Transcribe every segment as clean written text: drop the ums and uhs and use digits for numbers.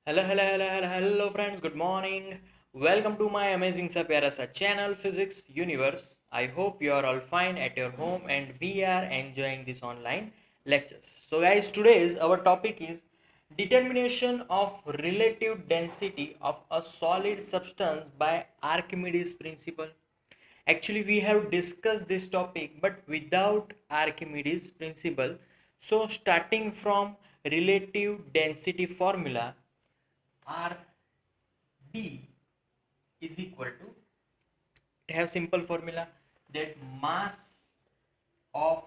Hello friends, good morning. Welcome to my amazing sa pyara sa channel Physics Universe. I hope you are all fine at your home and we are enjoying this online lectures. So guys, today's our topic is determination of relative density of a solid substance by Archimedes principle. Actually, we have discussed this topic but without Archimedes principle. So starting from relative density formula, R D is equal to, it have simple formula that mass of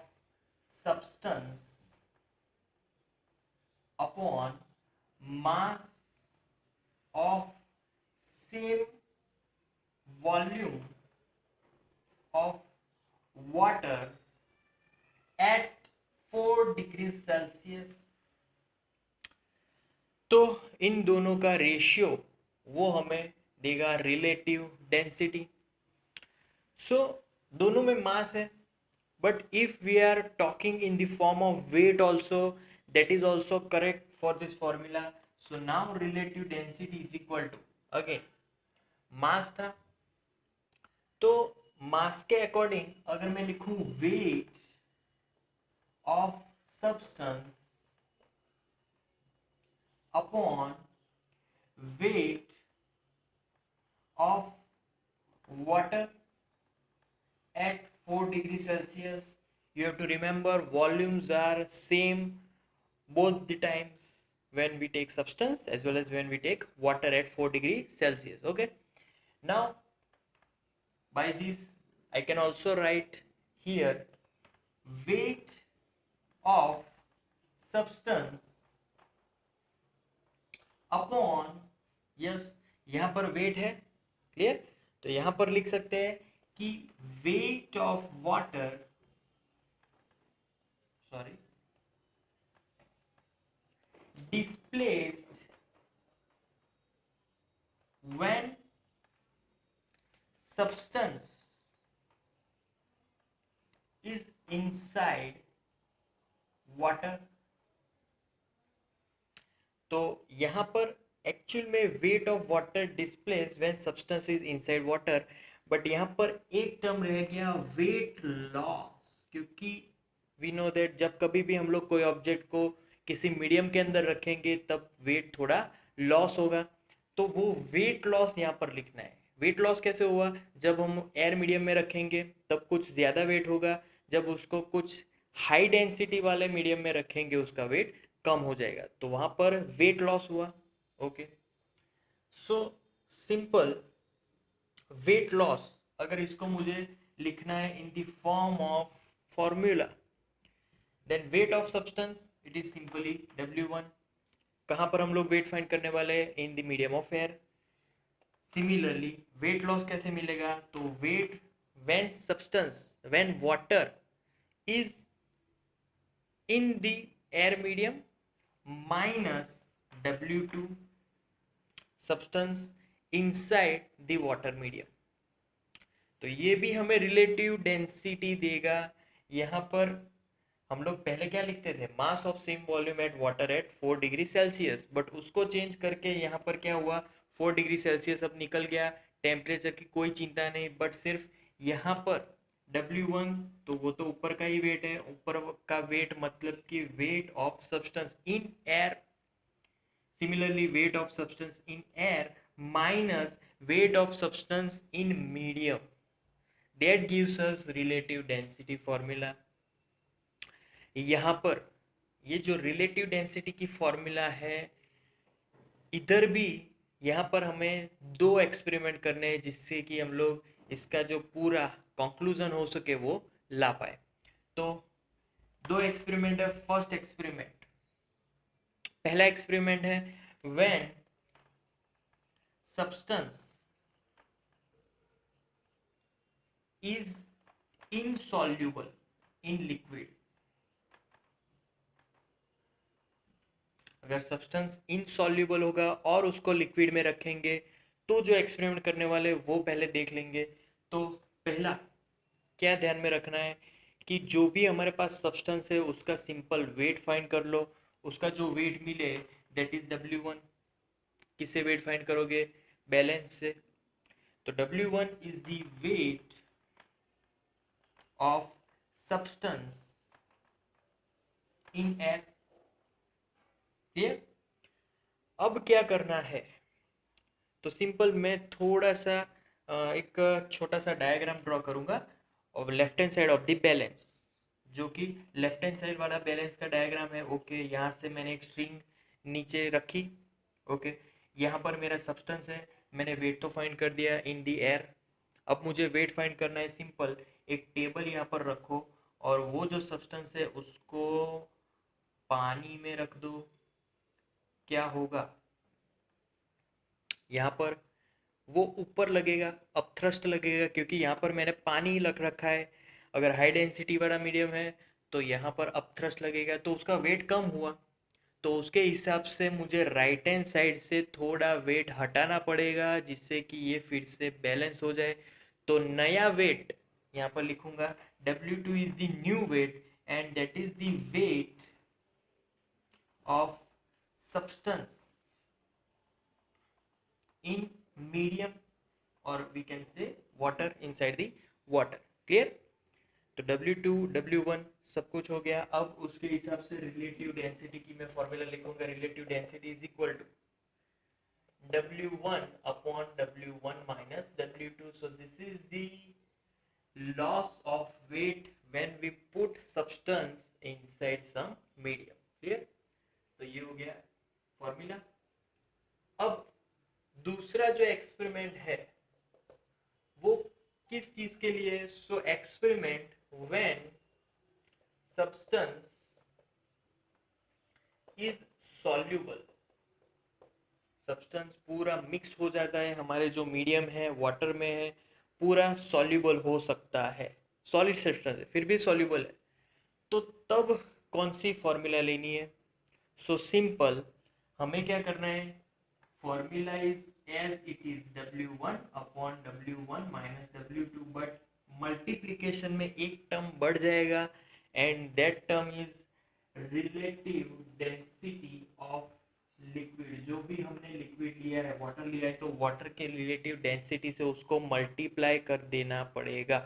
substance upon mass of same volume of water at 4 degree Celsius. तो इन दोनों का ratio वो हमें देगा relative density. सो दोनों में मास है, but if we are talking in the form of weight also, that is also correct for this formula. So now relative density is equal to, again, मास था तो मास के अकॉर्डिंग अगर मैं लिखूं wait of substance upon weight of water at 4 degree Celsius, you have to remember volumes are same both the times when we take substance as well as when we take water at 4 degree Celsius. Okay, now by this I can also write here weight of substance upon, yes यहाँ पर wait है, clear. तो यहाँ पर लिख सकते हैं कि weight of water, sorry, displaced when substance is inside water. तो यहाँ पर एक्चुअल में weight of water displace when substance is inside water, but यहाँ पर एक टर्म रह गया वेट लॉस, क्योंकि वी नो दैट जब कभी भी हम लोग कोई ऑब्जेक्ट को किसी मीडियम के अंदर रखेंगे तब वेट थोड़ा लॉस होगा. तो वो वेट लॉस यहाँ पर लिखना है. वेट लॉस कैसे हुआ, जब हम एयर मीडियम में रखेंगे तब कुछ ज़्यादा वेट होगा, जब उसको कुछ हाई डेंसिटी वाले मीडियम में रखेंगे उसका वेट कम हो जाएगा, तो वहाँ पर वेट लॉस हुआ. Okay, so simple weight loss अगर इसको मुझे लिखना है in the form of formula, then weight of substance it is simply W1. कहाँ पर हम लोग वेट फाइंड करने वाले हैं, in the medium of air. Similarly weight loss कैसे मिलेगा, तो weight when substance when water is in the air medium minus W2 substance inside the water medium. तो ये भी हमें रिलेटिव डेंसिटी देगा. यहाँ पर हम लोग पहले क्या लिखते थे, mass of same volume at water at 4 degree Celsius, but उसको चेंज करके यहाँ पर क्या हुआ, 4 डिग्री सेल्सियस अब निकल गया. टेम्परेचर की कोई चिंता नहीं, बट सिर्फ यहाँ पर W1 तो वो तो ऊपर का ही वेट है, ऊपर का वेट मतलब कि wait of substance in air. Similarly wait of substance in air minus weight of substance in medium, that gives us relative density formula. यहाँ पर ये जो रिलेटिव डेंसिटी की फॉर्मूला है, इधर भी यहाँ पर हमें दो एक्सपेरिमेंट करने हैं जिससे कि हम लोग इसका जो पूरा कंक्लूजन हो सके वो ला पाए. तो दो एक्सपेरिमेंट है. फर्स्ट एक्सपेरिमेंट, पहला एक्सपेरिमेंट है when substance is insoluble in liquid. अगर सब्सटेंस इनसॉल्युबल होगा और उसको लिक्विड में रखेंगे तो जो एक्सपेरिमेंट करने वाले वो पहले देख लेंगे. तो पहला क्या ध्यान में रखना है कि जो भी हमारे पास सब्सटेंस है उसका सिंपल वेट फाइंड कर लो. उसका जो वेट मिले दैट इज W1. किससे वेट फाइंड करोगे? बैलेंस से। तो W1 is the weight of substance in air. Clear? अब क्या करना है? तो सिंपल मैं थोड़ा सा एक छोटा सा डायग्राम ड्रॉ करूंगा और left hand side of the balance, जो कि लेफ्ट हैंड साइड वाला बैलेंस का डायग्राम है। ओके, यहाँ से मैंने एक स्ट्रिंग नीचे रखी। ओके, यहाँ पर मेरा सब्सटेंस है, मैंने वेट तो फाइंड कर दिया इन द एयर। अब मुझे वेट फाइंड करना है। सिंपल एक टेबल यहाँ पर रखो और वो जो सब्सटेंस है उसको पानी में रख दो। क्या होगा? यहाँ पर वो ऊपर लगेगा, अपथ्रस्ट लगेगा, क्योंकि यहाँ पर मैंने पानी रख रखा है। अगर हाई डेंसिटी वाला मीडियम है तो यहाँ पर अपथ्रस्ट लगेगा, तो उसका वेट कम हुआ। तो उसके हिसाब से मुझे राइट हैंड साइड से थोड़ा वेट हटाना पड़ेगा, जिससे कि ये फिर से बैलेंस हो जाए। तो नया वेट यहाँ पर लिखूंगा, W2 is the new weight and that is the weight of substance in medium, or we can say water inside the water. Clear? तो W2 W1 सब कुछ हो गया। अब उसके हिसाब से रिलेटिव डेंसिटी की मैं फॉर्मूला लिखूंगा। Relative density is equal to W1 upon W1 minus W2. So this is the loss of weight when we put substance inside some medium. Clear? तो ये हो गया फॉर्मूला। अब दूसरा जो एक्सपेरिमेंट है वो किस चीज के लिए? So experiment when substance is soluble. Substance पूरा मिक्स हो जाता है, हमारे जो मीडियम है वाटर में है, पूरा सॉल्यूबल हो सकता है। सॉलिड सब्सटेंस है फिर भी सॉल्यूबल है, तो तब कौन सी फॉर्मूला लेनी है? सो सिंपल, हमें क्या करना है? Formula is as it is W1 upon W1 minus W2, but multiplication में एक टर्म बढ़ जाएगा and that term is relative density of liquid. जो भी हमने लिक्विड लिया है, वाटर लिया है, तो वाटर के रिलेटिव डेंसिटी से उसको मल्टीप्लाई कर देना पड़ेगा,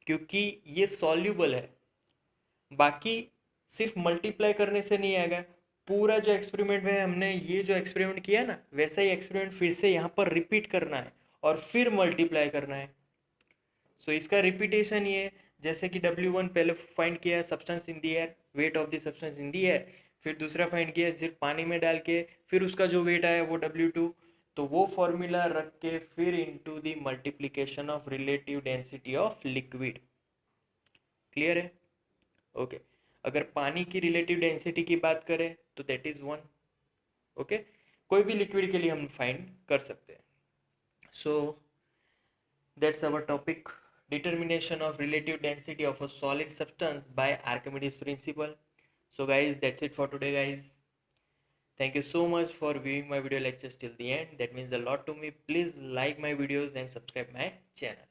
क्योंकि ये सॉल्यूबल है। बाकी सिर्फ मल्टीप्लाई करने से नहीं आएगा। पूरा जो एक्सपेरिमेंट में हमने ये जो एक्सपेरिमेंट किया ना, वैसा ही एक्सपेरिमेंट फिर से यहाँ पर रिपीट करना है और फिर मल्टीप्लाई करना है। सो इसका रिपीटेशन ये, जैसे कि W1 पहले फाइंड किया substance in the air, weight of the substance in the air, फिर दूसरा फाइंड किया सिर्फ पानी में डाल के, फिर उसका जो वेट आया वो W2। तो वो फॉर्मूला रख के फिर into the multiplication of relative density of liquid. Clear है? ओके। अगर पानी की रिलेटिव डेंसिटी की बात करें तो दैट इज 1। ओके, कोई भी लिक्विड के लिए हम फाइंड कर सकते हैं। So that's our topic, determination of relative density of a solid substance by Archimedes principle. So guys, that's it for today guys. Thank you so much for viewing my video lectures till the end. That means a lot to me. Please like my videos and subscribe my channel.